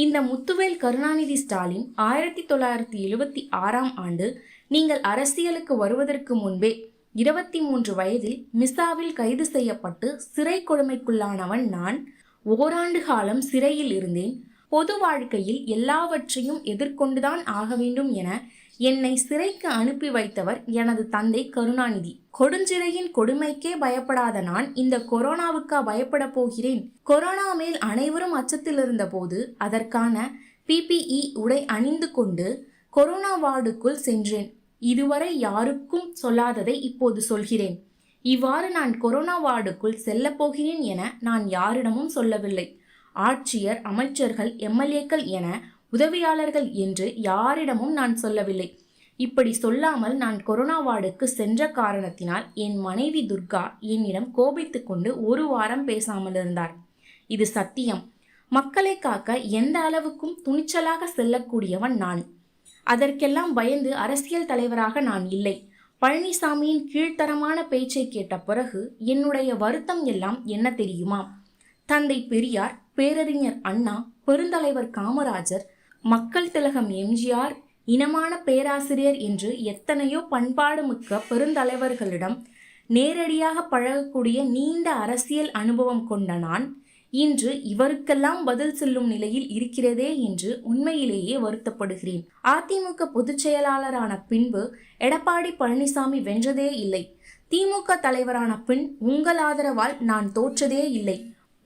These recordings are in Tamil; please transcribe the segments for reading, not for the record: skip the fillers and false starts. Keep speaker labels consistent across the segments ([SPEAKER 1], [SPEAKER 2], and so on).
[SPEAKER 1] இந்த முத்துவேல் கருணாநிதி ஸ்டாலின் 1976ஆம் ஆண்டு நீங்கள் அரசியலுக்கு வருவதற்கு முன்பே 23 வயதில் மிசாவில் கைது செய்யப்பட்டு சிறை கொடுமைக்குள்ளானவன் நான். ஓராண்டு காலம் சிறையில் இருந்தேன். பொது வாழ்க்கையில் எல்லாவற்றையும் எதிர்கொண்டுதான் ஆக வேண்டும் என என்னை சிறைக்கு அனுப்பி வைத்தவர் எனது தந்தை கருணாநிதி. கொடுஞ்சிறையின் கொடுமைக்கே பயப்படாத நான் இந்த கொரோனாவுக்கா பயப்பட போகிறேன்? கொரோனா மேல் அனைவரும் அச்சத்தில் இருந்த போது அதற்கான PPE உடை அணிந்து கொண்டு கொரோனா வார்டுக்குள் சென்றேன். இதுவரை யாருக்கும் சொல்லாததை இப்போது சொல்கிறேன். இவ்வாறு நான் கொரோனா வார்டுக்குள் செல்ல போகிறேன் என நான் யாரிடமும் சொல்லவில்லை. ஆட்சியர், அமைச்சர்கள், MLAக்கள் என உதவியாளர்கள் என்று யாரிடமும் நான் சொல்லவில்லை. இப்படி சொல்லாமல் நான் கொரோனா வார்டுக்கு சென்ற காரணத்தினால் என் மனைவி துர்கா என்னிடம் கோபித்து கொண்டு 1 வாரம் பேசாமல் இருந்தார். இது சத்தியம். மக்களை காக்க எந்த அளவுக்கும் துணிச்சலாக செல்லக்கூடியவன் நான். அதற்கெல்லாம் பயந்து அரசியல் தலைவராக நான் இல்லை. பழனிசாமியின் கீழ்த்தரமான பேச்சை கேட்ட பிறகு என்னுடைய வருத்தம் எல்லாம் என்ன தெரியுமா? தந்தை பெரியார், பேரறிஞர் அண்ணா, பெருந்தலைவர் காமராஜர், மக்கள் திலகம் MGR, இனமான பேராசிரியர் என்று எத்தனையோ பண்பாடு மிக்க பெருந்தலைவர்களிடம் நேரடியாக பழகக்கூடிய நீண்ட அரசியல் அனுபவம் கொண்ட நான் இன்று இவருக்கெல்லாம் பதில் சொல்லும் நிலையில் இருக்கிறதே என்று உண்மையிலேயே வருத்தப்படுகிறேன். அதிமுக பொதுச் செயலாளரான பின்பு எடப்பாடி பழனிசாமி வென்றதே இல்லை. திமுக தலைவரான பின் உங்கள் ஆதரவால் நான் தோற்றதே இல்லை.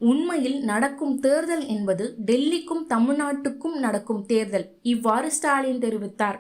[SPEAKER 1] உண்மையில் நடக்கும் தேர்தல் என்பது டெல்லிக்கும் தமிழ்நாட்டுக்கும் நடக்கும் தேர்தல். இவ்வாறு ஸ்டாலின் தெரிவித்தார்.